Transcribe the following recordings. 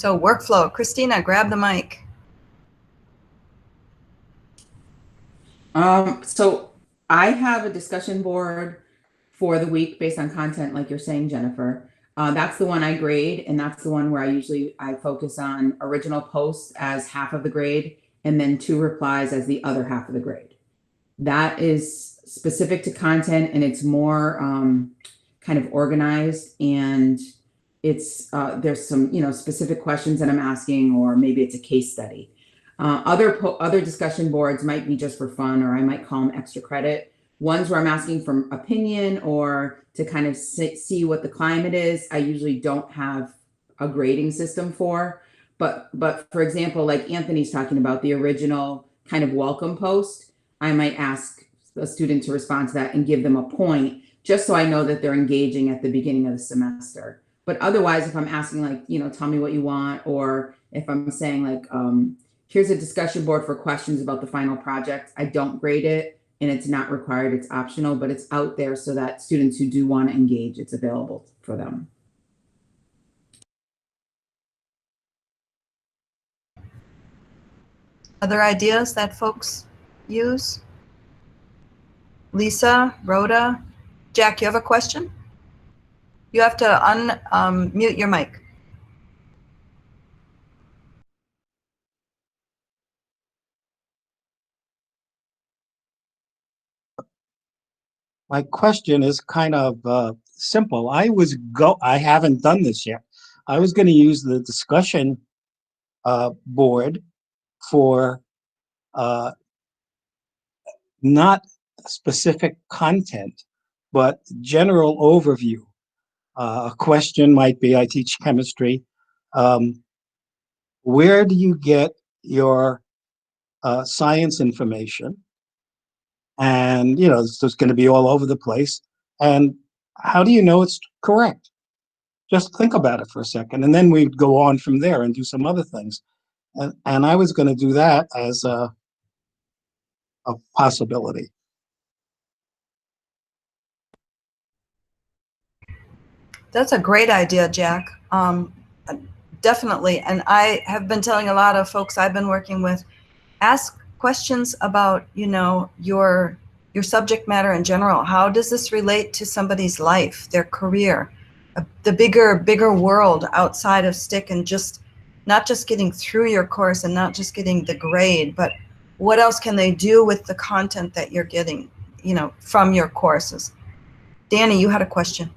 So workflow, Christina, grab the mic. So I have a discussion board for the week based on content, like you're saying, Jennifer. That's the one I grade, and that's the one where I focus on original posts as half of the grade, and then 2 replies as the other half of the grade. That is specific to content, and it's more kind of organized, and it's there's some specific questions that I'm asking, or maybe it's a case study. Other discussion boards might be just for fun, or I might call them extra credit. Ones where I'm asking for opinion or to kind of see what the climate is, I usually don't have a grading system for. But for example, like Anthony's talking about the original kind of welcome post, I might ask a student to respond to that and give them a point, just so I know that they're engaging at the beginning of the semester. But otherwise, if I'm asking like, tell me what you want, or if I'm saying like, here's a discussion board for questions about the final project, I don't grade it, and it's not required, it's optional, but it's out there so that students who do want to engage, it's available for them. Other ideas that folks use? Lisa, Rhoda, Jack, you have a question? You have to unmute your mic. My question is kind of simple. I haven't done this yet. I was going to use the discussion board for not specific content, but general overview. A question might be, I teach chemistry. Where do you get your science information? And, it's just going to be all over the place. And how do you know it's correct? Just think about it for a second. And then we'd go on from there and do some other things. And I was going to do that as a possibility. That's a great idea, Jack. Definitely. And I have been telling a lot of folks I've been working with, ask questions about, your subject matter in general. How does this relate to somebody's life, their career, the bigger world outside of STIC, and not just getting through your course and not just getting the grade, but what else can they do with the content that you're getting, from your courses? Danny, you had a question.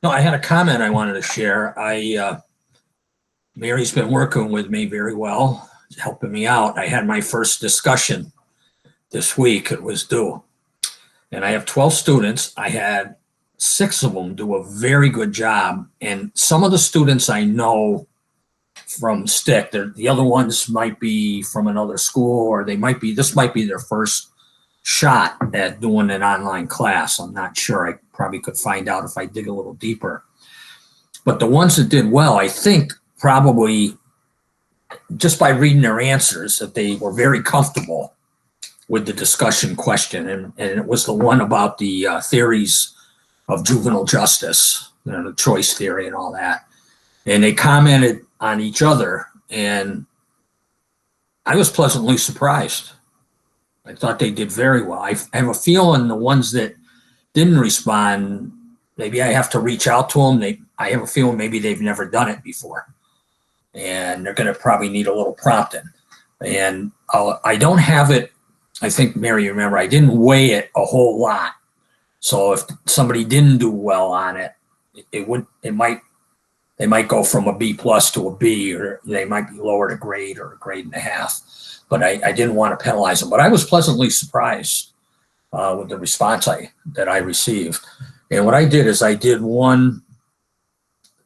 No, I had a comment I wanted to share. Mary's been working with me very well, helping me out. I had my first discussion this week. It was due. And I have 12 students. I had 6 of them do a very good job. And some of the students I know from STIC, the other ones might be from another school, or this might be their first shot at doing an online class. I'm not sure. I probably could find out if I dig a little deeper. But the ones that did well, I think probably just by reading their answers, that they were very comfortable with the discussion question. And it was the one about the theories of juvenile justice, the choice theory and all that. And they commented on each other, and I was pleasantly surprised. I thought they did very well. I have a feeling the ones that didn't respond, maybe I have to reach out to them. I have a feeling maybe they've never done it before, and they're going to probably need a little prompting. And I don't have it. I think, Mary, you remember, I didn't weigh it a whole lot. So if somebody didn't do well on it, they might go from a B+ to a B, or they might be lowered a grade or a grade and a half. But I didn't want to penalize them. But I was pleasantly surprised with the response that I received. And what I did is I did one.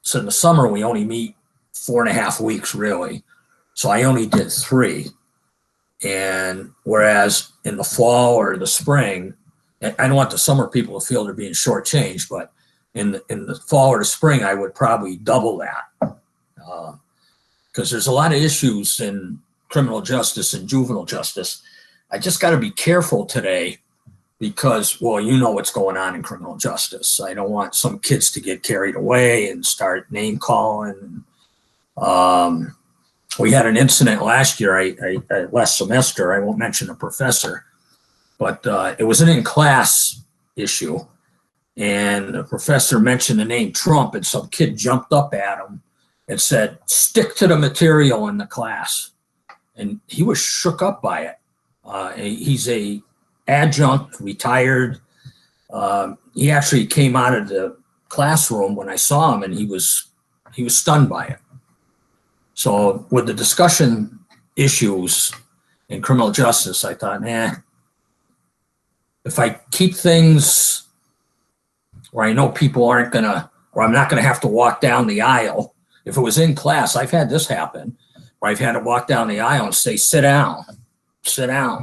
So in the summer, we only meet 4.5 weeks, really. So I only did 3. And whereas in the fall or the spring, I don't want the summer people to feel they're being shortchanged, but in the fall or the spring, I would probably double that. Because there's a lot of issues in criminal justice and juvenile justice. I just got to be careful today because, well, you know what's going on in criminal justice. I don't want some kids to get carried away and start name calling. We had an incident last year, last semester. I won't mention the professor, but it was an in-class issue. And the professor mentioned the name Trump, and some kid jumped up at him and said, "Stick to the material in the class." And he was shook up by it. He's a adjunct, retired. He actually came out of the classroom when I saw him, and he was stunned by it. So with the discussion issues in criminal justice, I thought, if I keep things where I know people aren't gonna, or I'm not gonna have to walk down the aisle. If it was in class, I've had this happen, where I've had to walk down the aisle and say, sit down,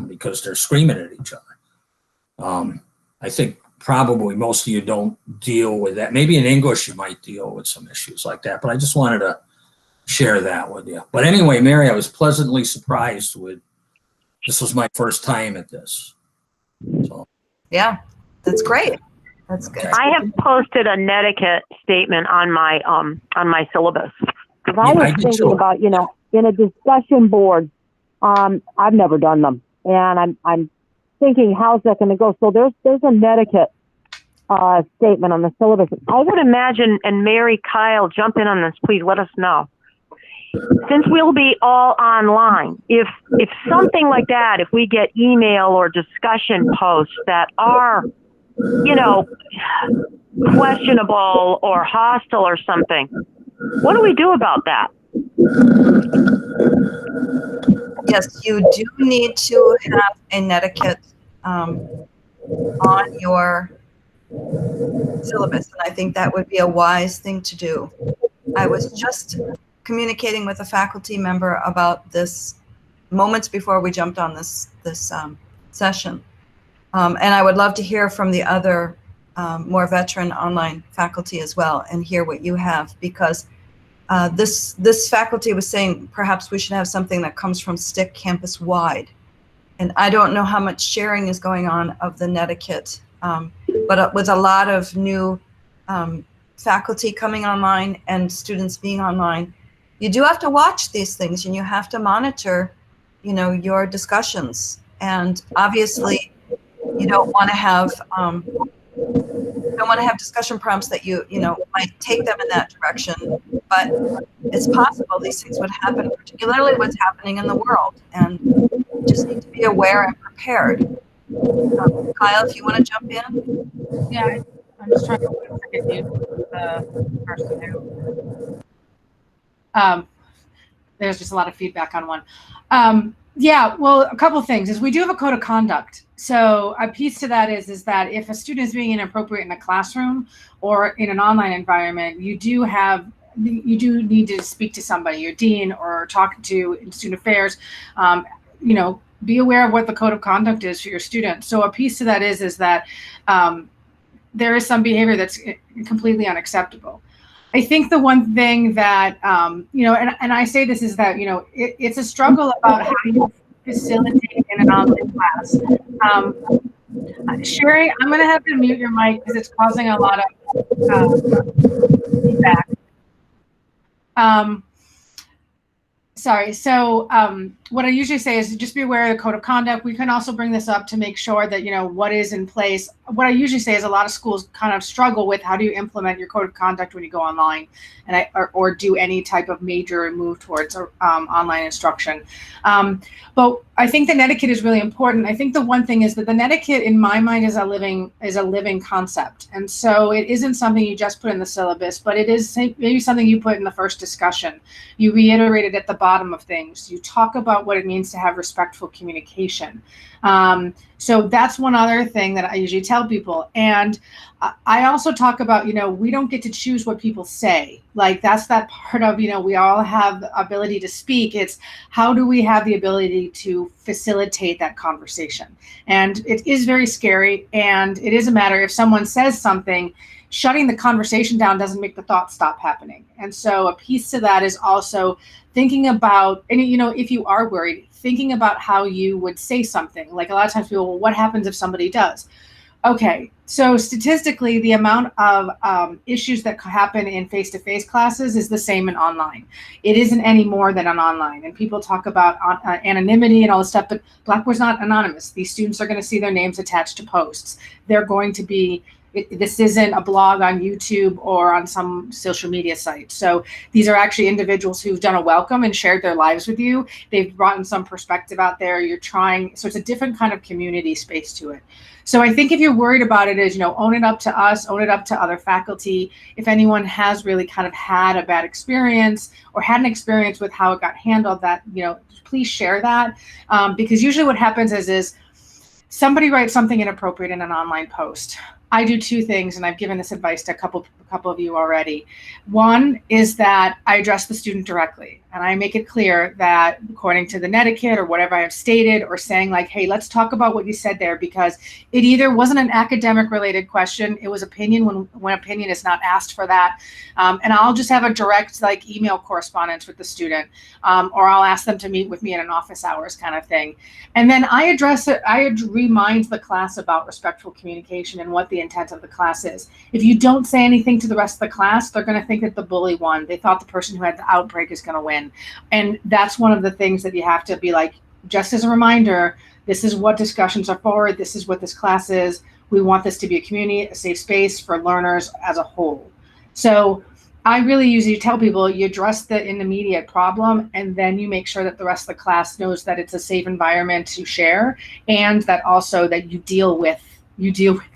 because they're screaming at each other. I think probably most of you don't deal with that. Maybe in English, you might deal with some issues like that, but I just wanted to share that with you. But anyway, Mary, I was pleasantly surprised this was my first time at this. So. Yeah, that's great. That's good. I have posted a netiquette statement on my syllabus. Because I was thinking about, in a discussion board, I've never done them, and I'm thinking, how's that going to go? So there's a netiquette statement on the syllabus. I would imagine, and Mary, Kyle, jump in on this, please. Let us know. Since we'll be all online, if something like that, if we get email or discussion posts that are, questionable or hostile or something, what do we do about that? Yes, you do need to have a netiquette on your syllabus, and I think that would be a wise thing to do. I was just communicating with a faculty member about this moments before we jumped on this session, and I would love to hear from the other more veteran online faculty as well, and hear what you have, because this faculty was saying perhaps we should have something that comes from STIC campus wide, and I don't know how much sharing is going on of the netiquette, but with a lot of new faculty coming online and students being online, you do have to watch these things, and you have to monitor, your discussions. And obviously, you don't want to have discussion prompts that you might take them in that direction. But it's possible these things would happen, particularly what's happening in the world, and you just need to be aware and prepared. Kyle, if you want to jump in. Yeah, I'm just trying to get you the person who. There's just a lot of feedback on one. Yeah, well, a couple of things is we do have a code of conduct. So a piece to that is that if a student is being inappropriate in a classroom or in an online environment, you do need to speak to somebody, your dean, or talk to student affairs. Be aware of what the code of conduct is for your students. So a piece to that is that there is some behavior that's completely unacceptable. I think the one thing that, and I say this is that, it's a struggle about how you facilitate in an online class. Sherry, I'm going to have to mute your mic because it's causing a lot of feedback. Sorry. So what I usually say is just be aware of the code of conduct. We can also bring this up to make sure that, what is in place. What I usually say is a lot of schools kind of struggle with how do you implement your code of conduct when you go online and or do any type of major move towards online instruction. But I think the netiquette is really important. I think the one thing is that the netiquette in my mind is a living concept. And so it isn't something you just put in the syllabus, but it is maybe something you put in the first discussion. You reiterate it at the bottom of things. You talk about what it means to have respectful communication. So that's one other thing that I usually tell people. And I also talk about, we don't get to choose what people say. Like that's that part of, we all have the ability to speak. It's how do we have the ability to facilitate that conversation? And it is very scary. And it is a matter if someone says something, shutting the conversation down doesn't make the thought stop happening. And so a piece to that is also thinking about, and if you are worried, thinking about how you would say something. Like a lot of times people, well, what happens if somebody does? Okay, so statistically, the amount of issues that happen in face-to-face classes is the same in online. It isn't any more than on online. And people talk about anonymity and all this stuff, but Blackboard's not anonymous. These students are going to see their names attached to posts. They're going to be, this isn't a blog on YouTube or on some social media site. So these are actually individuals who've done a welcome and shared their lives with you. They've brought in some perspective out there. You're trying, so it's a different kind of community space to it. So I think if you're worried about it, is, own it up to us, own it up to other faculty. If anyone has really kind of had a bad experience or had an experience with how it got handled, that, please share that. Because usually what happens is somebody writes something inappropriate in an online post. I do two things, and I've given this advice to a couple of you already. One is that I address the student directly, and I make it clear that according to the netiquette or whatever I have stated, or saying like, hey, let's talk about what you said there, because it either wasn't an academic related question, it was opinion when opinion is not asked for that. And I'll just have a direct email correspondence with the student, or I'll ask them to meet with me in an office hours kind of thing. And then I address it, I remind the class about respectful communication and what the intent of the class is. If you don't say anything to the rest of the class, they're going to think that the bully won. They thought the person who had the outbreak is going to win. And that's one of the things that you have to be like, just as a reminder, this is what discussions are for. This is what this class is. We want this to be a community, a safe space for learners as a whole. So I really usually tell people you address the immediate problem, and then you make sure that the rest of the class knows that it's a safe environment to share, and that also that you deal with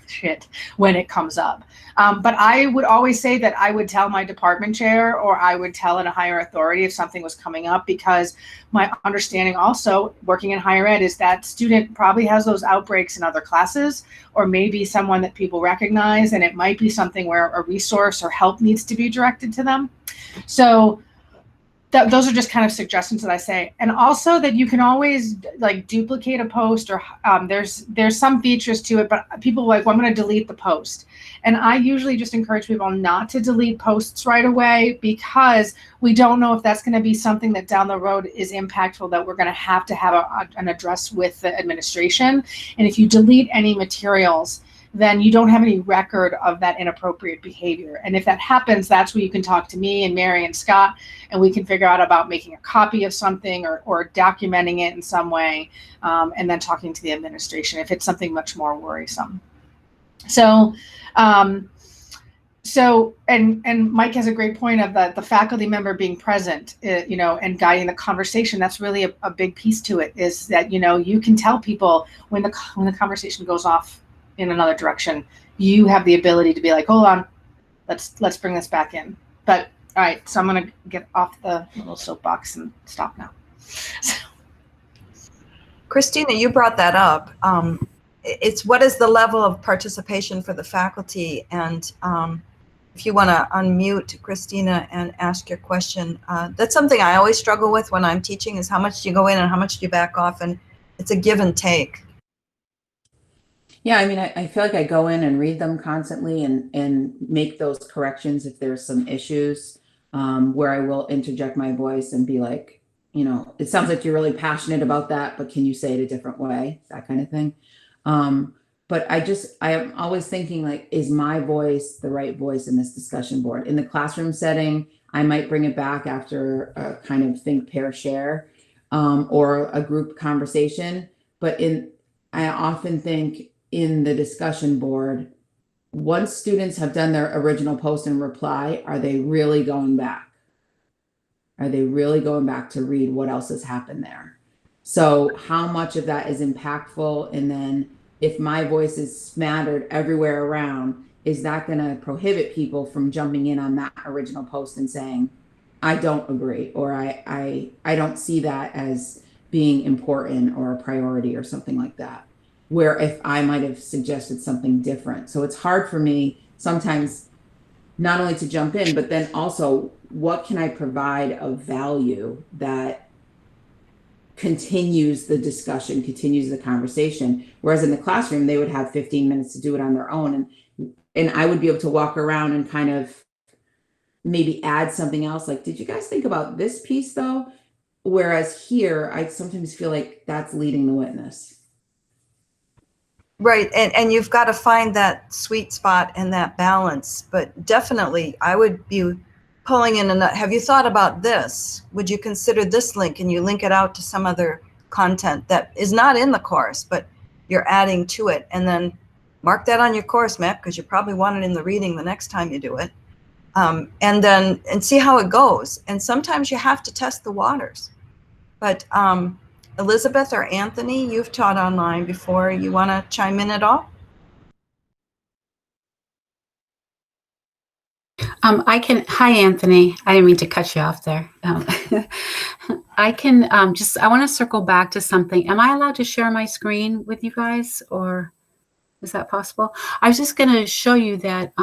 shit when it comes up. But I would always say that I would tell my department chair, or I would tell a higher authority if something was coming up, because my understanding also working in higher ed is that student probably has those outbreaks in other classes, or maybe someone that people recognize, and it might be something where a resource or help needs to be directed to them. So those are just kind of suggestions that I say. And also that you can always duplicate a post, or there's some features to it, but people well, I'm going to delete the post. And I usually just encourage people not to delete posts right away, because we don't know if that's going to be something that down the road is impactful, that we're going to have an address with the administration. And if you delete any materials, then you don't have any record of that inappropriate behavior. And if that happens, that's where you can talk to me and Mary and Scott, and we can figure out about making a copy of something, or documenting it in some way, and then talking to the administration if it's something much more worrisome. So, and Mike has a great point of the faculty member being present, and guiding the conversation. That's really a big piece to it, is that, you can tell people when the conversation goes off in another direction. You have the ability to be like, hold on, let's bring this back in. But all right, so I'm going to get off the little soapbox and stop now. Christina, you brought that up. It's what is the level of participation for the faculty? And if you want to unmute Christina and ask your question, that's something I always struggle with when I'm teaching, is how much do you go in and how much do you back off? And it's a give and take. Yeah, I mean, I feel like I go in and read them constantly and make those corrections if there's some issues, where I will interject my voice and be like, it sounds like you're really passionate about that, but can you say it a different way? That kind of thing. But I am always thinking, like, is my voice the right voice in this discussion board? In the classroom setting, I might bring it back after a kind of think, pair, share, or a group conversation. But I often think in the discussion board, once students have done their original post and reply, are they really going back? Are they really going back to read what else has happened there? So how much of that is impactful? And then if my voice is smattered everywhere around, is that going to prohibit people from jumping in on that original post and saying, I don't agree, or I don't see that as being important or a priority or something like that? Where if I might have suggested something different. So it's hard for me sometimes not only to jump in, but then also what can I provide of value that continues the discussion, continues the conversation. Whereas in the classroom, they would have 15 minutes to do it on their own. And I would be able to walk around and kind of maybe add something else. Like, did you guys think about this piece though? Whereas here, I sometimes feel like that's leading the witness. Right, and you've got to find that sweet spot and that balance. But definitely, I would be pulling in a. Have you thought about this? Would you consider this link, and you link it out to some other content that is not in the course, but you're adding to it, and then mark that on your course map because you probably want it in the reading the next time you do it, and see how it goes. And sometimes you have to test the waters, but. Elizabeth or Anthony, you've taught online before. You want to chime in at all? I can. Hi, Anthony. I didn't mean to cut you off there. I can I want to circle back to something. Am I allowed to share my screen with you guys, or is that possible? I was just going to show you that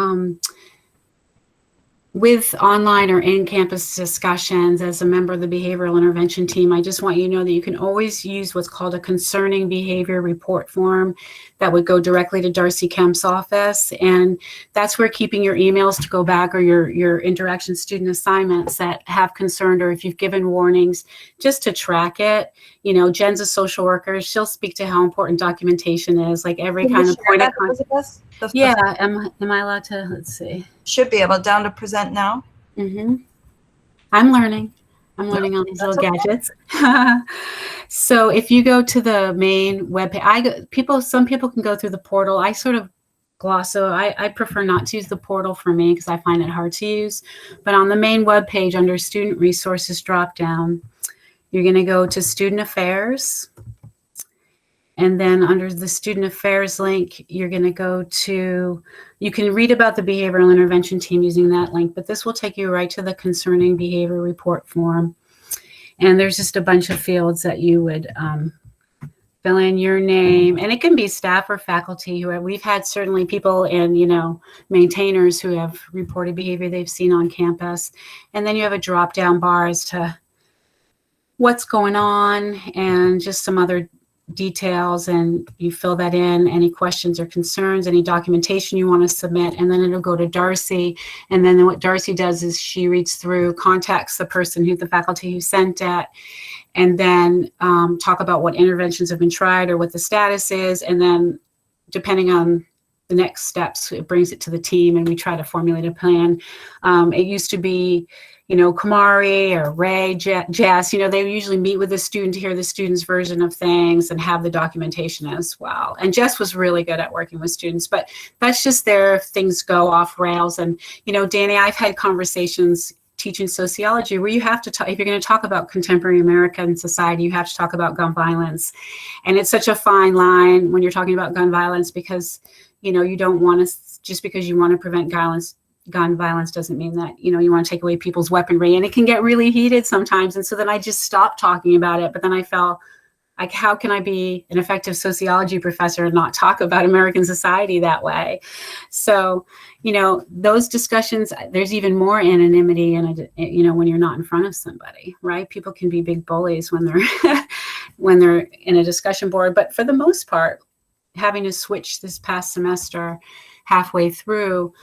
with online or in-campus discussions as a member of the behavioral intervention team, I just want you to know that you can always use what's called a concerning behavior report form that would go directly to Darcy Kemp's office. And that's where keeping your emails to go back, or your interaction student assignments that have concerned, or if you've given warnings, just to track it. You know, Jen's a social worker. She'll speak to how important documentation is, like every kind of point of contact. Yeah, am I allowed to? Let's see. Should be able down to present now. I'm learning on these little gadgets. So if you go to the main webpage, some people can go through the portal. I sort of gloss, so I prefer not to use the portal for me because I find it hard to use. But on the main webpage under Student Resources drop down, you're going to go to Student Affairs. And then under the Student Affairs link, you're going to go to, you can read about the behavioral intervention team using that link, but this will take you right to the concerning behavior report form. And there's just a bunch of fields that you would fill in your name, and it can be staff or faculty who have, we've had certainly people and, you know, maintainers who have reported behavior they've seen on campus. And then you have a drop down bar as to what's going on and just some other details, and you fill that in, any questions or concerns, any documentation you want to submit, and then it'll go to Darcy. And then what Darcy does is she reads through, contacts the person the faculty who sent it, and then talk about what interventions have been tried or what the status is. And then depending on the next steps, it brings it to the team and we try to formulate a plan. It used to be, you know, Kamari or Ray, Jess, you know, they usually meet with the student to hear the student's version of things and have the documentation as well. And Jess was really good at working with students, but that's just there if things go off rails. And, you know, Danny, I've had conversations teaching sociology where you have to talk, if you're going to talk about contemporary American society, you have to talk about gun violence. And it's such a fine line when you're talking about gun violence because, you know, you don't want to, just because you want to prevent gun violence doesn't mean that, you know, you want to take away people's weaponry, and it can get really heated sometimes. And so then I just stopped talking about it. But then I felt like, how can I be an effective sociology professor and not talk about American society that way? So, you know, those discussions, there's even more anonymity and, you know, when you're not in front of somebody, right? People can be big bullies when they're when they're in a discussion board. But for the most part, having to switch this past semester halfway through,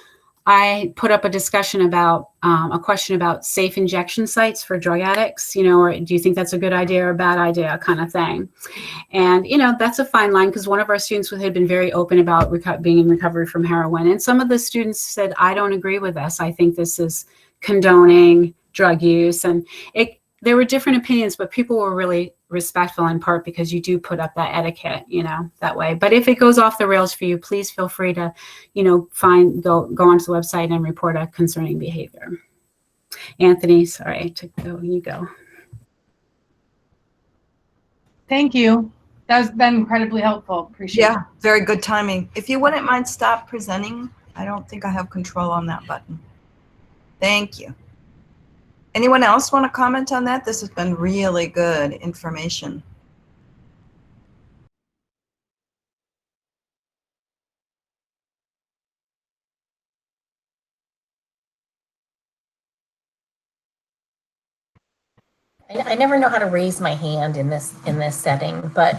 I put up a discussion about a question about safe injection sites for drug addicts, you know, or do you think that's a good idea or a bad idea kind of thing. And, you know, that's a fine line because one of our students had been very open about being in recovery from heroin. And some of the students said, I don't agree with this. I think this is condoning drug use. And there were different opinions, but people were really respectful in part because you do put up that etiquette, you know, that way. But if it goes off the rails for you, please feel free to, you know, go onto the website and report a concerning behavior. Anthony, sorry to go, you go. Thank you. That's been incredibly helpful. Appreciate it. Yeah, very good timing. If you wouldn't mind stop presenting, I don't think I have control on that button. Thank you. Anyone else want to comment on that? This has been really good information. I never know how to raise my hand in this setting, but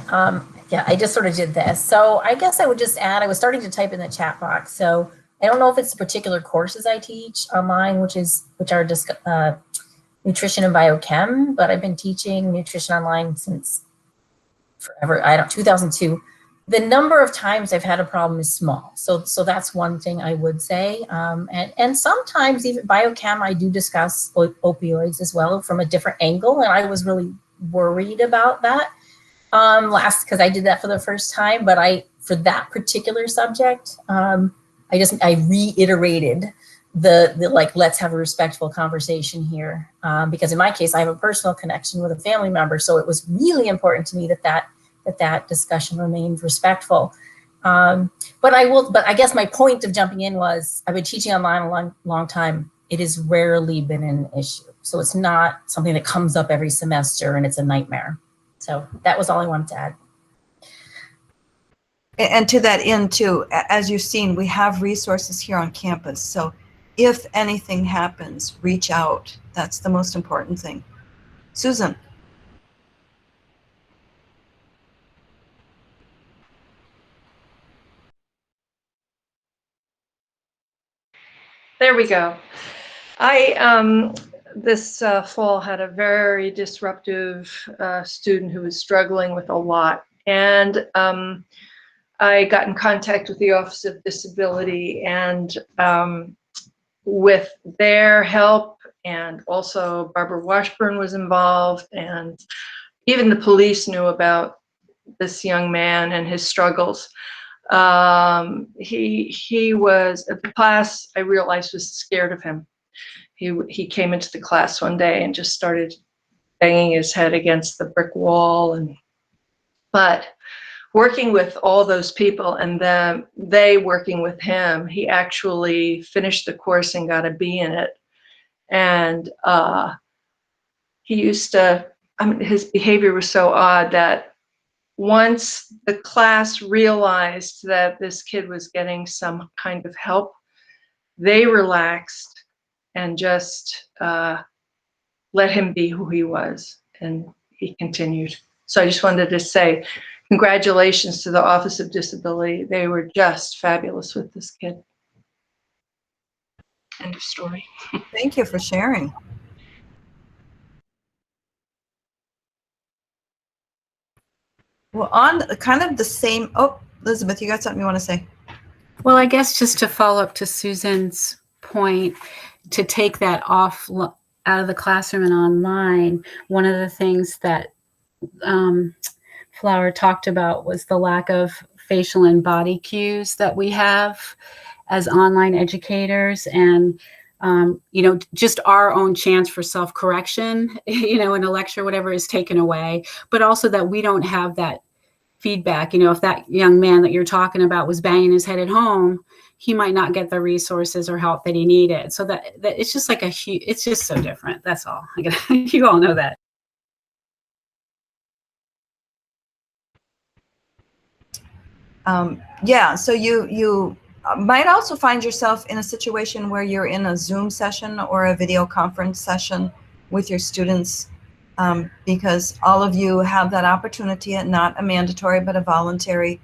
yeah, I just sort of did this. So I guess I would just add, I was starting to type in the chat box. So I don't know if it's the particular courses I teach online, which are nutrition and biochem, but I've been teaching nutrition online since forever. 2002. the number of times I've had a problem is small. So that's one thing I would say. And sometimes even biochem, I do discuss opioids as well from a different angle. And I was really worried about that because I did that for the first time. But for that particular subject, I reiterated the like, let's have a respectful conversation here. Because in my case, I have a personal connection with a family member. So it was really important to me that discussion remained respectful. But I guess my point of jumping in was, I've been teaching online a long time. It has rarely been an issue. So it's not something that comes up every semester and it's a nightmare. So that was all I wanted to add. And to that end too, as you've seen, we have resources here on campus. So if anything happens, reach out. That's the most important thing. Susan. There we go. This fall had a very disruptive student who was struggling with a lot. And I got in contact with the Office of Disability, and with their help, and also Barbara Washburn was involved, and even the police knew about this young man and his struggles. He was, the class, I realized, was scared of him. He came into the class one day and just started banging his head against the brick wall. But working with all those people and then they working with him, he actually finished the course and got a B in it. And he used to, his behavior was so odd that once the class realized that this kid was getting some kind of help, they relaxed and just let him be who he was, and he continued. So I just wanted to say congratulations to the Office of Disability. They were just fabulous with this kid. End of story. Thank you for sharing. Well, on kind of the same, oh, Elizabeth, you got something you want to say? Well, I guess just to follow up to Susan's point, to take that off out of the classroom and online, one of the things that Flower talked about was the lack of facial and body cues that we have as online educators, and just our own chance for self-correction, in a lecture, whatever, is taken away, but also that we don't have that feedback. If that young man that you're talking about was banging his head at home, he might not get the resources or help that he needed. So that it's just like it's just so different. That's all. You all know that. Yeah, so you might also find yourself in a situation where you're in a Zoom session or a video conference session with your students, because all of you have that opportunity, and not a mandatory but a voluntary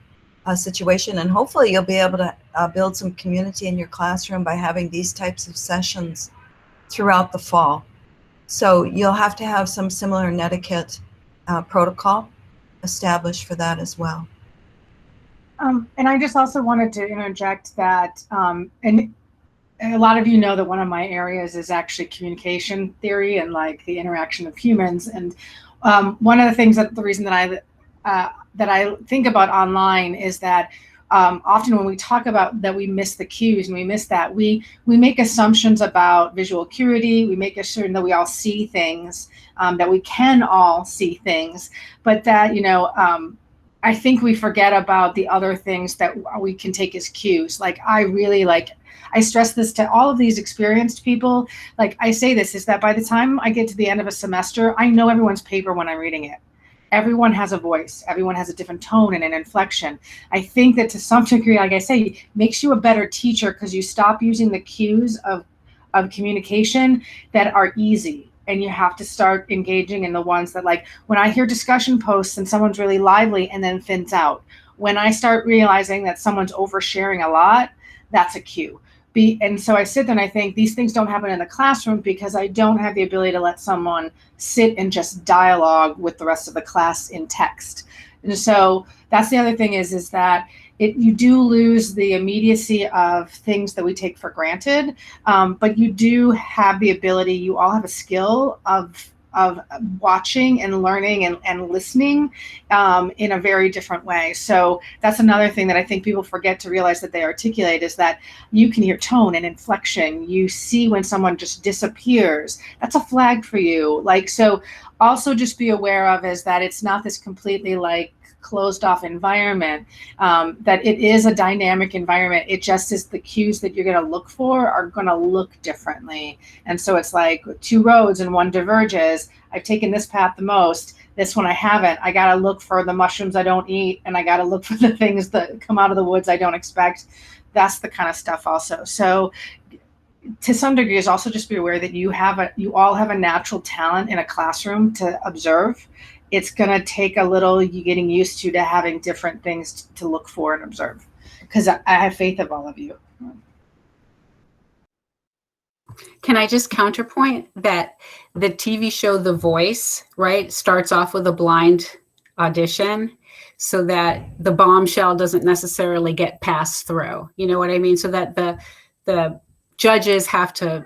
situation. And hopefully you'll be able to build some community in your classroom by having these types of sessions throughout the fall. So you'll have to have some similar netiquette protocol established for that as well. And I just also wanted to interject that, and a lot of you know that one of my areas is actually communication theory and like the interaction of humans. And one of the things the reason that I think about online is that often when we talk about that, we miss the cues, and we miss that we make assumptions about visual acuity. We make assumption that we all see things, that we can all see things, but that, I think we forget about the other things that we can take as cues. I stress this to all of these experienced people. Like I say this, is that by the time I get to the end of a semester, I know everyone's paper when I'm reading it. Everyone has a voice. Everyone has a different tone and an inflection. I think that to some degree, like I say, makes you a better teacher because you stop using the cues of communication that are easy. And you have to start engaging in the ones that, like, when I hear discussion posts and someone's really lively and then thins out, when I start realizing that someone's oversharing a lot, that's a cue. And so I sit there and I think these things don't happen in the classroom because I don't have the ability to let someone sit and just dialogue with the rest of the class in text. And so that's the other thing is that you do lose the immediacy of things that we take for granted, but you do have the ability, you all have a skill of watching and learning and listening in a very different way. So that's another thing that I think people forget to realize that they articulate, is that you can hear tone and inflection. You see when someone just disappears, that's a flag for you. Like, so also just be aware of is that it's not this completely like closed off environment, that it is a dynamic environment. It just is the cues that you're going to look for are going to look differently. And so it's like 2 roads and one diverges. I've taken this path the most. This one I haven't. I got to look for the mushrooms I don't eat, and I got to look for the things that come out of the woods I don't expect. That's the kind of stuff also. So to some degree is also just be aware that you all have a natural talent in a classroom to observe. It's going to take a little you getting used to having different things to look for and observe, because I have faith of all of you. Can I just counterpoint that the TV show The Voice, right, starts off with a blind audition so that the bombshell doesn't necessarily get passed through. You know what I mean? So that the judges have to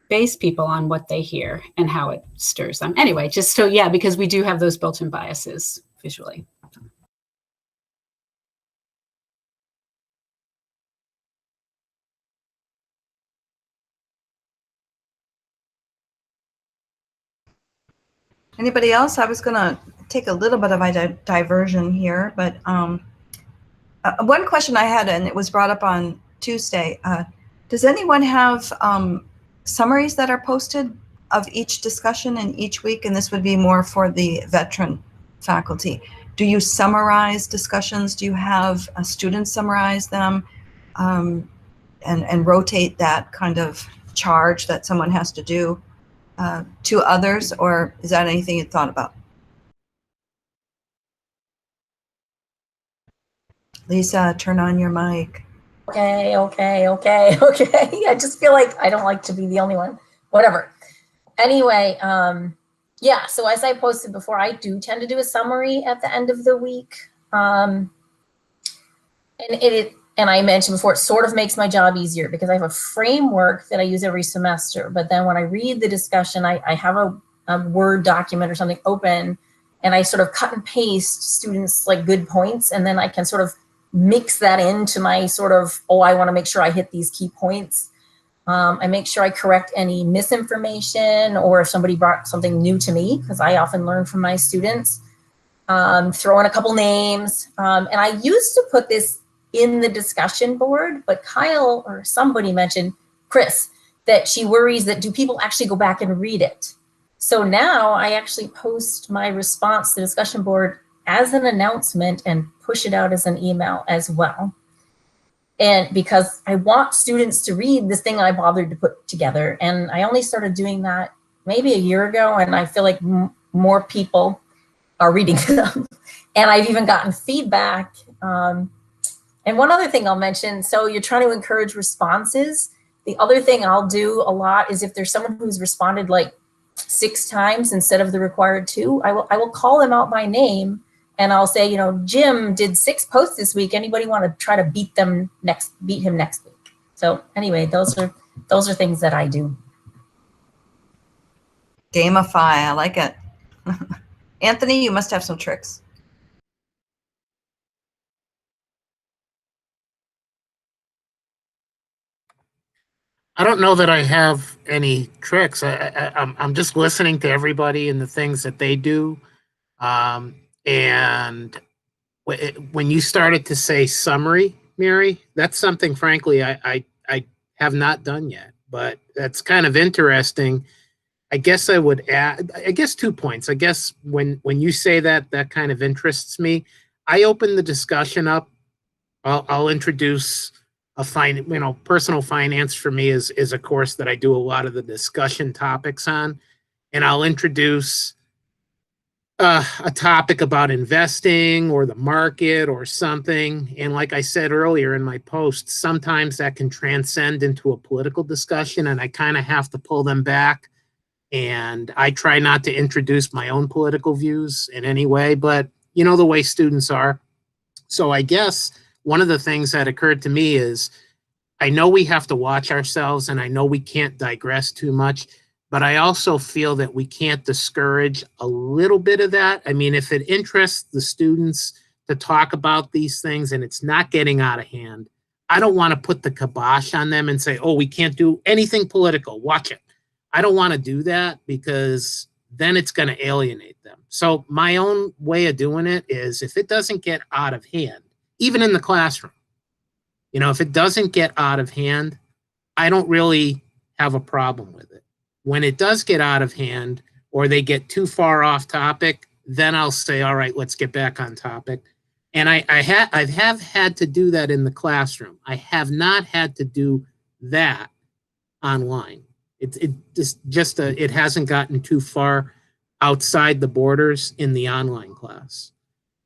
base people on what they hear and how it stirs them. Anyway, just so, yeah, because we do have those built-in biases visually. Anybody else? I was going to take a little bit of a diversion here, but one question I had, and it was brought up on Tuesday, does anyone have summaries that are posted of each discussion in each week? And this would be more for the veteran faculty. Do you summarize discussions? Do you have students summarize them and rotate that kind of charge that someone has to do to others? Or is that anything you thought about? Lisa, turn on your mic. Okay. I just feel like I don't like to be the only one. Whatever. Anyway, yeah, so as I posted before, I do tend to do a summary at the end of the week. And I mentioned before, it sort of makes my job easier because I have a framework that I use every semester. But then when I read the discussion, I have a Word document or something open, and I sort of cut and paste students' like good points, and then I can sort of mix that into my sort of, I want to make sure I hit these key points. I make sure I correct any misinformation, or if somebody brought something new to me, because I often learn from my students. Throw in a couple names. And I used to put this in the discussion board, but Kyle or somebody mentioned, Chris, that she worries that do people actually go back and read it? So now I actually post my response to the discussion board as an announcement and push it out as an email as well. And because I want students to read this thing I bothered to put together. And I only started doing that maybe a year ago, and I feel like more people are reading them. And I've even gotten feedback. And one other thing I'll mention, so you're trying to encourage responses. The other thing I'll do a lot is if there's someone who's responded like 6 times instead of the required 2, I will call them out by name, and I'll say, Jim did 6 posts this week. Anybody want to try to beat him next week? So anyway, those are things that I do. Gamify, I like it. Anthony, you must have some tricks. I don't know that I have any tricks. I'm just listening to everybody and the things that they do. And when you started to say summary, Mary, that's something, frankly, I have not done yet. But that's kind of interesting. I guess I would add, 2 points. I guess when you say that, that kind of interests me. I open the discussion up. I'll introduce personal finance for me is a course that I do a lot of the discussion topics on, and I'll introduce a topic about investing or the market or something. And like I said earlier in my post, sometimes that can transcend into a political discussion, and I kind of have to pull them back. And I try not to introduce my own political views in any way, but you know the way students are. So I guess one of the things that occurred to me is, I know we have to watch ourselves and I know we can't digress too much, but I also feel that we can't discourage a little bit of that. I mean, if it interests the students to talk about these things and it's not getting out of hand, I don't want to put the kibosh on them and say, oh, we can't do anything political, watch it. I don't want to do that, because then it's going to alienate them. So my own way of doing it is, if it doesn't get out of hand, even in the classroom, you know, if it doesn't get out of hand, I don't really have a problem with it. When it does get out of hand or they get too far off topic, then I'll say, all right, let's get back on topic. And I have had to do that in the classroom. I have not had to do that online. It hasn't gotten too far outside the borders in the online class.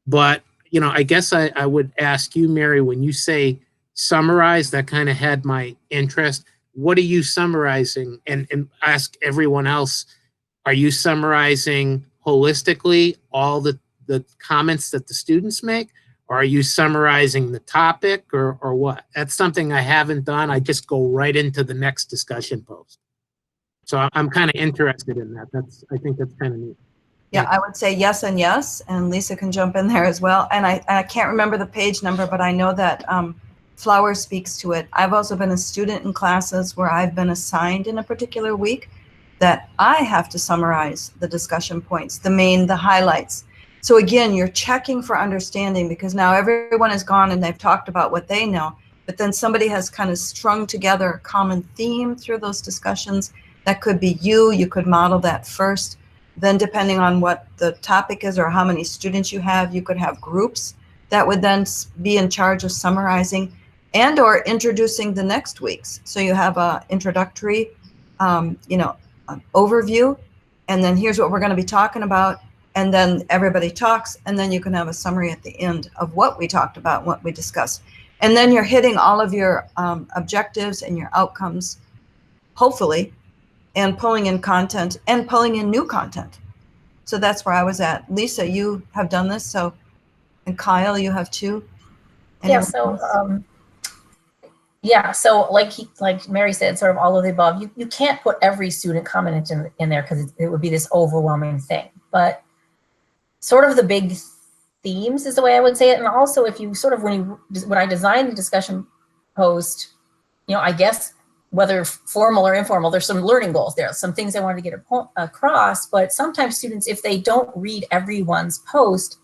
But, you know, I guess I would ask you, Mary, when you say summarize, that kind of had my interest. What are you summarizing? And ask everyone else, are you summarizing holistically all the comments that the students make? Or are you summarizing the topic, or what? That's something I haven't done. I just go right into the next discussion post. So I'm kind of interested in that. I think that's kind of neat. Yeah, I would say yes and yes, and Lisa can jump in there as well. And I can't remember the page number, but I know that Flower speaks to it. I've also been a student in classes where I've been assigned in a particular week that I have to summarize the discussion points, the highlights. So again, you're checking for understanding, because now everyone is gone and they've talked about what they know, but then somebody has kind of strung together a common theme through those discussions. That could be you could model that first. Then depending on what the topic is or how many students you have, you could have groups that would then be in charge of summarizing and or introducing the next week's. So you have a introductory, an overview, and then here's what we're going to be talking about. And then everybody talks, and then you can have a summary at the end of what we talked about, what we discussed. And then you're hitting all of your objectives and your outcomes, hopefully, and pulling in content and pulling in new content. So that's where I was at. Lisa, you have done this, and Kyle, you have too. Yeah, so like Mary said, sort of all of the above. You can't put every student comment in there, because it would be this overwhelming thing. But sort of the big themes is the way I would say it. And also, if you sort of, when I designed the discussion post, I guess whether formal or informal, there's some learning goals there, some things I wanted to get across. But sometimes students, if they don't read everyone's post,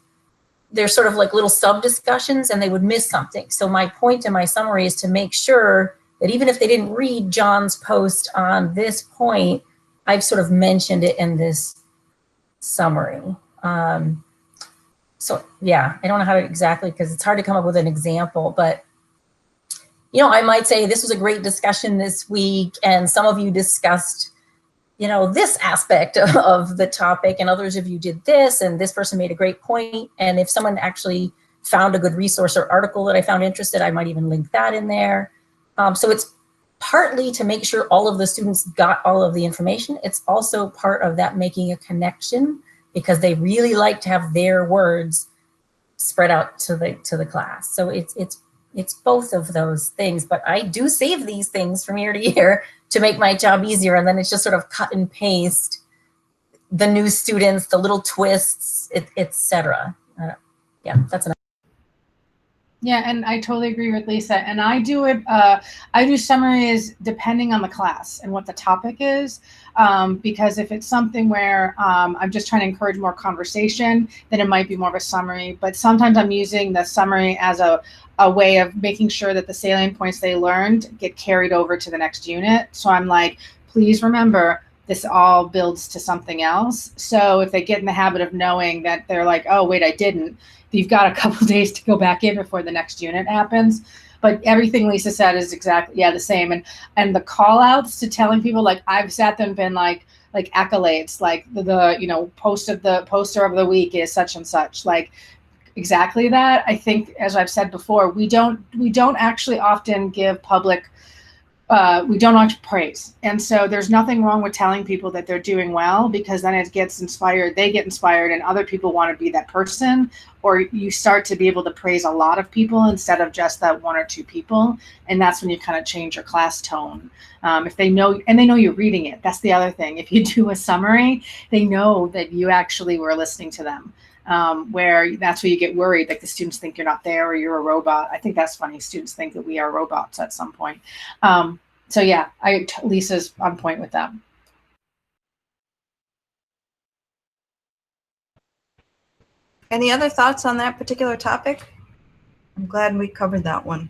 there's sort of like little sub discussions and they would miss something. So my point in my summary is to make sure that even if they didn't read John's post on this point, I've sort of mentioned it in this summary. So yeah, I don't know how to exactly, because it's hard to come up with an example, but I might say this was a great discussion this week, and some of you discussed, this aspect of the topic, and others of you did this, and this person made a great point. And if someone actually found a good resource or article that I found interested, I might even link that in there. So it's partly to make sure all of the students got all of the information. It's also part of that making a connection, because they really like to have their words spread out to the class. So it's both of those things, but I do save these things from year to year to make my job easier. And then it's just sort of cut and paste the new students, the little twists, etc. Yeah, that's enough. Yeah, and I totally agree with Lisa. And I do it. I do summaries depending on the class and what the topic is, because if it's something where I'm just trying to encourage more conversation, then it might be more of a summary. But sometimes I'm using the summary as a way of making sure that the salient points they learned get carried over to the next unit. So I'm like, please remember, this all builds to something else. So if they get in the habit of knowing that they're like, oh, wait, I didn't, you've got a couple days to go back in before the next unit happens. But everything Lisa said is exactly, the same. And the call outs to telling people, like, I've sat there and been like accolades, like the poster of the week is such and such, like exactly that. I think, as I've said before, we don't actually often give public we don't like to praise. And so there's nothing wrong with telling people that they're doing well, because then it gets inspired, they get inspired, and other people want to be that person, or you start to be able to praise a lot of people instead of just that one or two people. And that's when you kind of change your class tone. If they know, and they know you're reading it, that's the other thing. If you do a summary, they know that you actually were listening to them. Where that's where you get worried, like the students think you're not there or you're a robot. I think that's funny. Students think that we are robots at some point. So yeah, Lisa's on point with that. Any other thoughts on that particular topic? I'm glad we covered that one.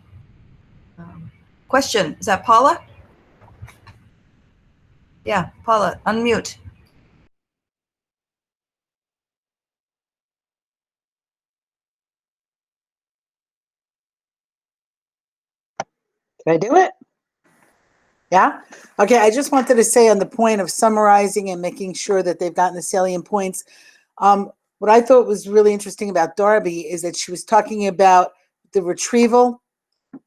Question, is that Paula? Yeah, Paula, unmute. Did I do it? Yeah? Okay, I just wanted to say on the point of summarizing and making sure that they've gotten the salient points. What I thought was really interesting about Darby is that she was talking about the retrieval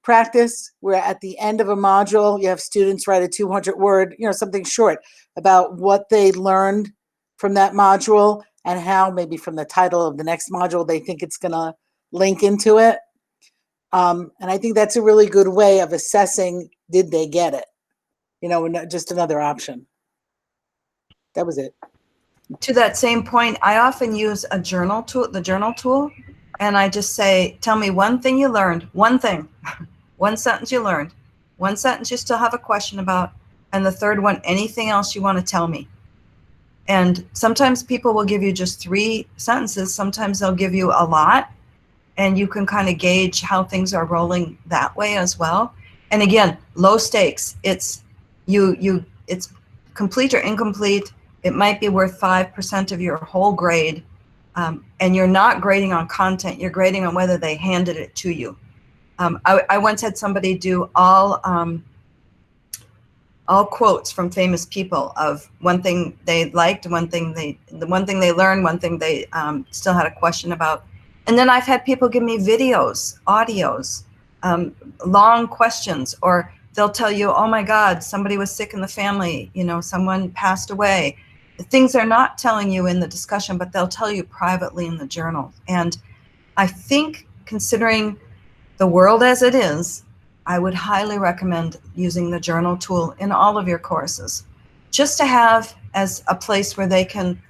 practice, where at the end of a module, you have students write a 200-word, something short about what they learned from that module and how maybe from the title of the next module, they think it's going to link into it. And I think that's a really good way of assessing, did they get it? Just another option. That was it. To that same point, I often use a journal tool, the journal tool, and I just say, tell me one thing you learned, one thing, one sentence you learned, one sentence you still have a question about, and the third one, anything else you want to tell me. And sometimes people will give you just 3 sentences. Sometimes they'll give you a lot, and you can kind of gauge how things are rolling that way as well. And again, low stakes. It's it's complete or incomplete. It might be worth 5% of your whole grade. And you're not grading on content, you're grading on whether they handed it to you. I once had somebody do all quotes from famous people of one thing they liked, the one thing they learned, one thing they still had a question about. And then I've had people give me videos, audios, long questions, or they'll tell you, oh my God, somebody was sick in the family, someone passed away. Things they're not telling you in the discussion, but they'll tell you privately in the journal. And I think, considering the world as it is, I would highly recommend using the journal tool in all of your courses, just to have as a place where they can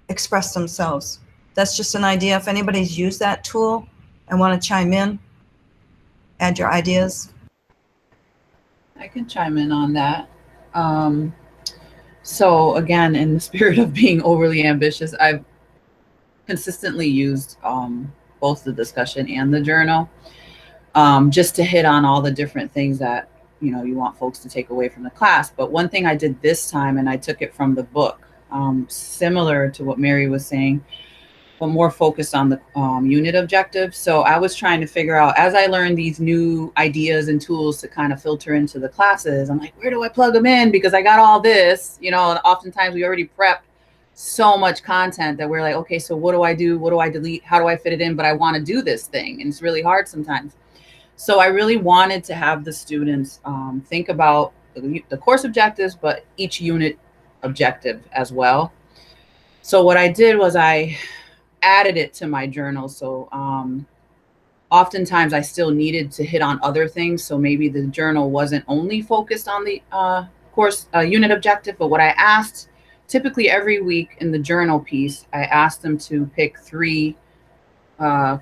express themselves. That's just an idea. If anybody's used that tool and want to chime in, add your ideas. I can chime in on that. So again, in the spirit of being overly ambitious, I've consistently used both the discussion and the journal, just to hit on all the different things that you want folks to take away from the class. But one thing I did this time, and I took it from the book, similar to what Mary was saying, but more focused on the unit objective. So I was trying to figure out, as I learned these new ideas and tools to kind of filter into the classes, I'm like, where do I plug them in? Because I got all this, and oftentimes we already prepped so much content that we're like, okay, so what do I do? What do I delete? How do I fit it in? But I want to do this thing. And it's really hard sometimes. So I really wanted to have the students think about the course objectives, but each unit objective as well. So what I did was I added it to my journal. So oftentimes I still needed to hit on other things. So maybe the journal wasn't only focused on the course unit objective, but what I asked, typically every week in the journal piece, I asked them to pick 3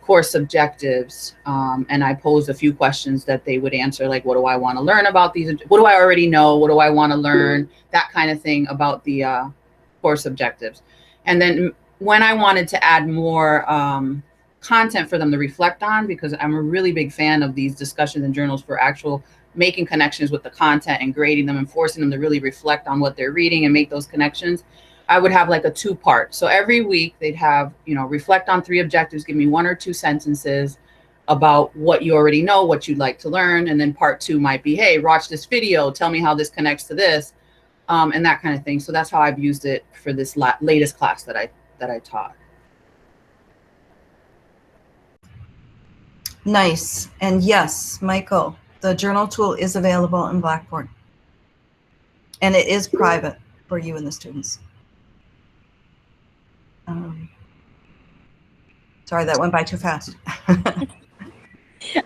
course objectives, and I posed a few questions that they would answer, like, what do I want to learn about these? What do I already know? What do I want to learn? That kind of thing about the course objectives. And then when I wanted to add more content for them to reflect on, because I'm a really big fan of these discussions and journals for actual making connections with the content and grading them and forcing them to really reflect on what they're reading and make those connections, I would have like a 2-part. So every week they'd have, reflect on 3 objectives, give me 1 or 2 sentences about what you already know, what you'd like to learn. And then part 2 might be, hey, watch this video, tell me how this connects to this, and that kind of thing. So that's how I've used it for this latest class that I taught. Nice. And yes, Michael, The journal tool is available in Blackboard. And it is private for you and the students. Sorry, that went by too fast.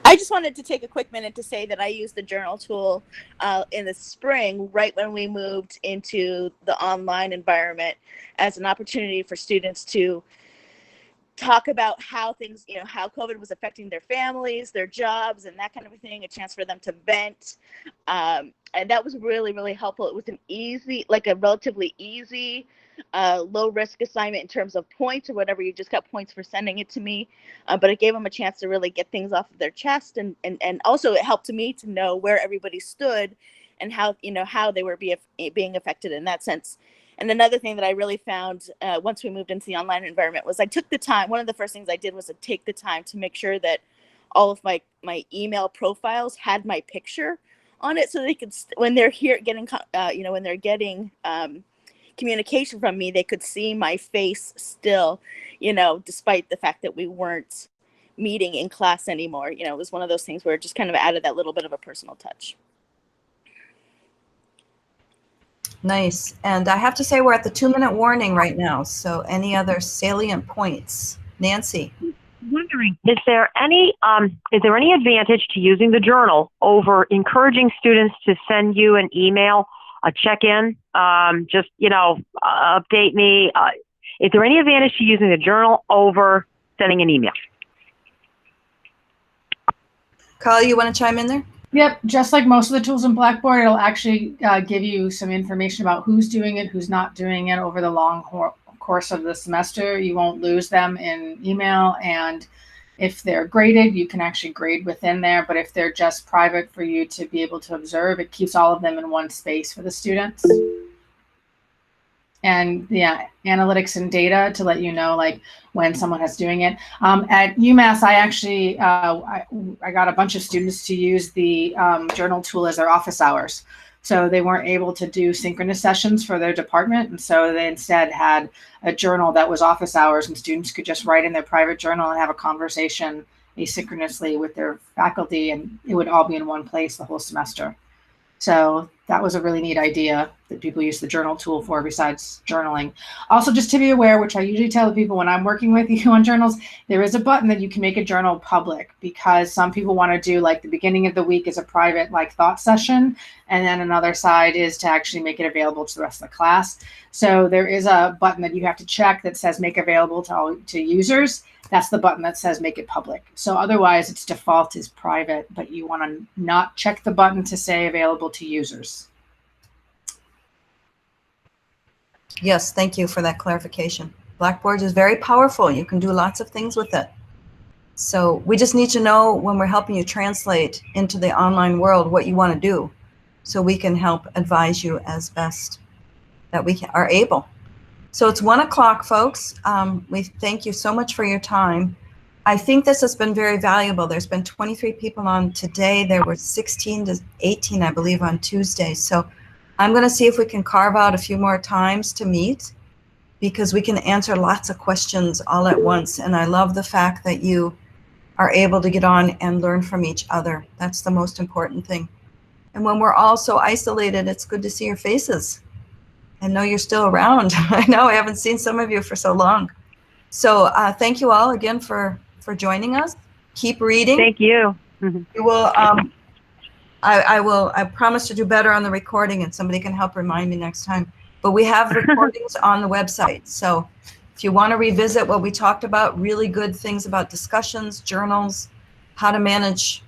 I just wanted to take a quick minute to say that I used the journal tool in the spring, right when we moved into the online environment, as an opportunity for students to talk about how things, how COVID was affecting their families, their jobs, and that kind of a thing, a chance for them to vent. And that was really, really helpful. It was a relatively easy, low risk assignment in terms of points or whatever. You just got points for sending it to me. But it gave them a chance to really get things off of their chest. And also it helped me to know where everybody stood and how, how they were being affected in that sense. And another thing that I really found once we moved into the online environment was I took the time. One of the first things I did was to take the time to make sure that all of my email profiles had my picture on it, so they could, when they're here getting, when they're getting communication from me, they could see my face still, despite the fact that we weren't meeting in class anymore. It was one of those things where it just kind of added that little bit of a personal touch. Nice. And I have to say we're at the 2-minute warning right now. So any other salient points? Nancy. Wondering, is there any advantage to using the journal over encouraging students to send you an email, a check-in, update me? Is there any advantage to using the journal over sending an email? Carl, you want to chime in there? Yep, just like most of the tools in Blackboard, it'll actually give you some information about who's doing it, who's not doing it over the long course of the semester. You won't lose them in email, and if they're graded, you can actually grade within there. But if they're just private for you to be able to observe, it keeps all of them in one space for the students. And yeah, analytics and data to let you know like when someone is doing it. At UMass, I actually I got a bunch of students to use the journal tool as their office hours. So they weren't able to do synchronous sessions for their department, and so they instead had a journal that was office hours, and students could just write in their private journal and have a conversation asynchronously with their faculty, and it would all be in one place the whole semester. So that was a really neat idea that people use the journal tool for besides journaling. Also, just to be aware, which I usually tell the people when I'm working with you on journals, there is a button that you can make a journal public, because some people want to do like the beginning of the week as a private like thought session. And then another side is to actually make it available to the rest of the class. So there is a button that you have to check that says make available to users. That's the button that says make it public. So otherwise its default is private, but you want to not check the button to say available to users. Yes, thank you for that clarification. Blackboard is very powerful. You can do lots of things with it. So we just need to know when we're helping you translate into the online world what you want to do, so we can help advise you as best that we are able. So it's 1 o'clock, folks. We thank you so much for your time. I think this has been very valuable. There's been 23 people on today. There were 16 to 18, I believe, on Tuesday. So I'm going to see if we can carve out a few more times to meet, because we can answer lots of questions all at once. And I love the fact that you are able to get on and learn from each other. That's the most important thing. And when we're all so isolated, it's good to see your faces and know you're still around. I know I haven't seen some of you for so long. So thank you all again for joining us. Keep reading. Thank you. You will, I promise to do better on the recording, and somebody can help remind me next time. But we have recordings on the website. So if you want to revisit what we talked about, really good things about discussions, journals, how to manage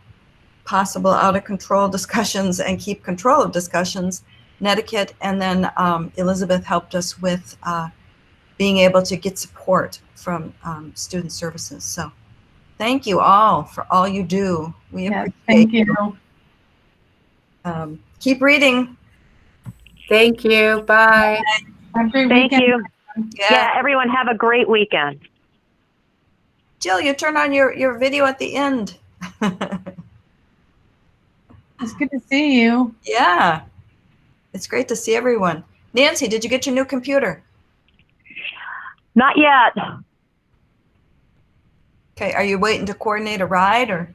possible out of control discussions and keep control of discussions, etiquette, and then Elizabeth helped us with being able to get support from student services. So thank you all for all you do. We appreciate thank you. Keep reading. Thank you. Bye. Have a great Thank weekend. you. Yeah, everyone have a great weekend. Jill, you turn on your video at the end. It's good to see you. Yeah, it's great to see everyone. Nancy, did you get your new computer? Not yet. Okay, are you waiting to coordinate a ride or?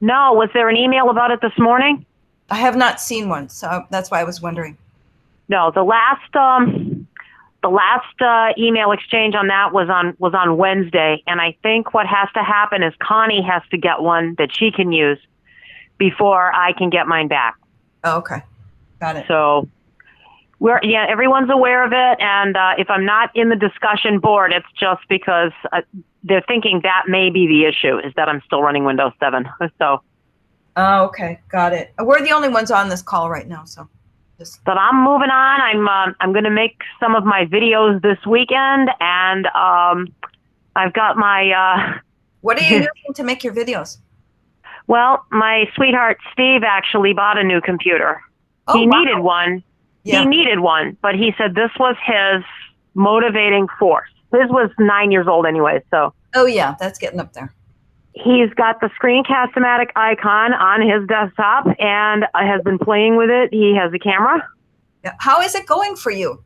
No, was there an email about it this morning? I have not seen one, so that's why I was wondering. No, the last email exchange on that was on Wednesday, and I think what has to happen is Connie has to get one that she can use before I can get mine back. Oh, okay, got it. So everyone's aware of it, and if I'm not in the discussion board, it's just because they're thinking that may be the issue, is that I'm still running Windows 7. So. Oh, okay, got it. We're the only ones on this call right now, so. But I'm moving on. I'm going to make some of my videos this weekend, and I've got my. What are you using to make your videos? Well, my sweetheart Steve actually bought a new computer. Oh, he wow. needed one. Yeah. He needed one, but he said this was his motivating force. His was 9 years old anyway, so. Oh yeah, that's getting up there. He's got the Screencast-O-Matic icon on his desktop and has been playing with it. He has a camera. Yeah. How is it going for you?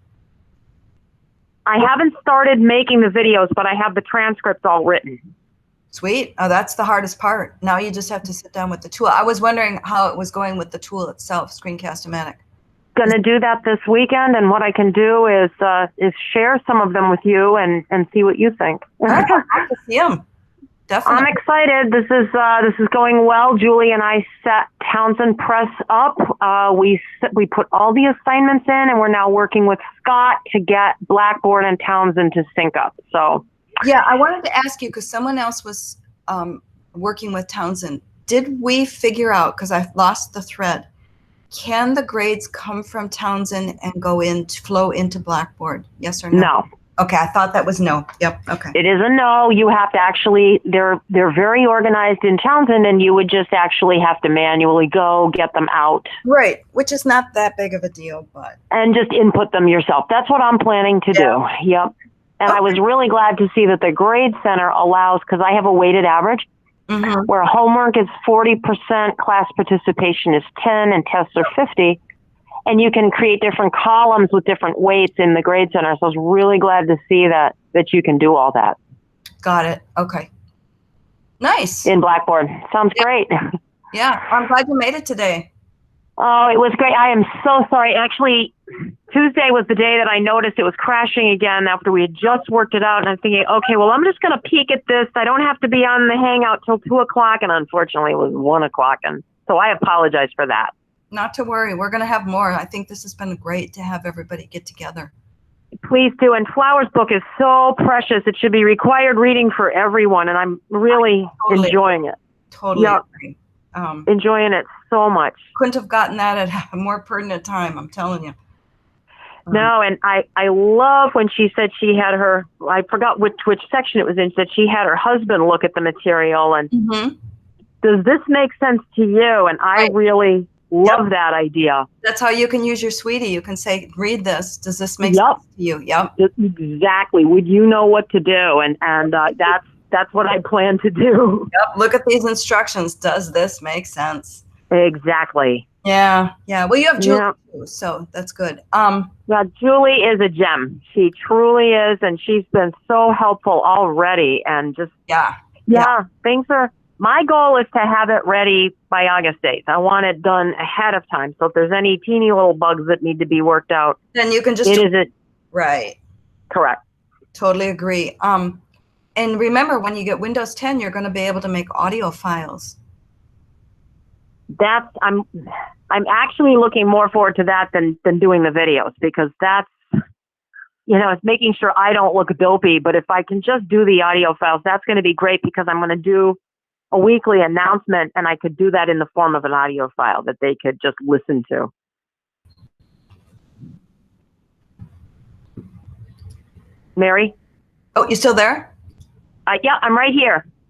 I haven't started making the videos, but I have the transcripts all written. Sweet. Oh, that's the hardest part. Now you just have to sit down with the tool. I was wondering how it was going with the tool itself, Screencast-O-Matic. Gonna do that this weekend, and what I can do is share some of them with you and see what you think. I'd like to see them. Definitely. I'm excited. This is going well. Julie and I set Townsend Press up. We put all the assignments in, and we're now working with Scott to get Blackboard and Townsend to sync up. So. Yeah, I wanted to ask you because someone else was working with Townsend. Did we figure out, because I've lost the thread, can the grades come from Townsend and flow into Blackboard? Yes or no? No. Okay, I thought that was no. Yep. Okay. It is a no. You have to actually, they're very organized in Townsend, and you would just actually have to manually go get them out. Right, which is not that big of a deal, but. And just input them yourself. That's what I'm planning to do. Yep. And I was really glad to see that the Grade Center allows, because I have a weighted average, where homework is 40%, class participation is 10, and tests are 50. And you can create different columns with different weights in the Grade Center. So I was really glad to see that you can do all that. Got it. Okay. Nice. In Blackboard. Sounds great. Yeah, I'm glad you made it today. Oh, it was great. I am so sorry. Actually, Tuesday was the day that I noticed it was crashing again after we had just worked it out. And I'm thinking, okay, well, I'm just going to peek at this. I don't have to be on the Hangout till 2 o'clock. And unfortunately, it was 1 o'clock. And so I apologize for that. Not to worry. We're going to have more. I think this has been great to have everybody get together. Please do. And Flower's book is so precious. It should be required reading for everyone. And I'm really enjoying it. Totally agree. Enjoying it so much. Couldn't have gotten that at a more pertinent time, I'm telling you. No, and I love when she said she had her, I forgot which section it was in, that she had her husband look at the material and does this make sense to you? And I really love that idea. That's how you can use your sweetie. You can say, read this. Does this make sense to you? Yep. Exactly. Would you know what to do? And that's what I plan to do. Yep. Look at these instructions. Does this make sense? Exactly. Yeah. Yeah. Well, you have Julie too, so that's good. Yeah, Julie is a gem. She truly is, and she's been so helpful already. And just things are. My goal is to have it ready by August 8th. I want it done ahead of time. So if there's any teeny little bugs that need to be worked out, then you can just right. Correct. Totally agree. And remember, when you get Windows 10, you're going to be able to make audio files. I'm actually looking more forward to that than doing the videos, because that's, it's making sure I don't look dopey. But if I can just do the audio files, that's going to be great, because I'm going to do a weekly announcement, and I could do that in the form of an audio file that they could just listen to. Mary? Oh, you still there? Yeah, I'm right here.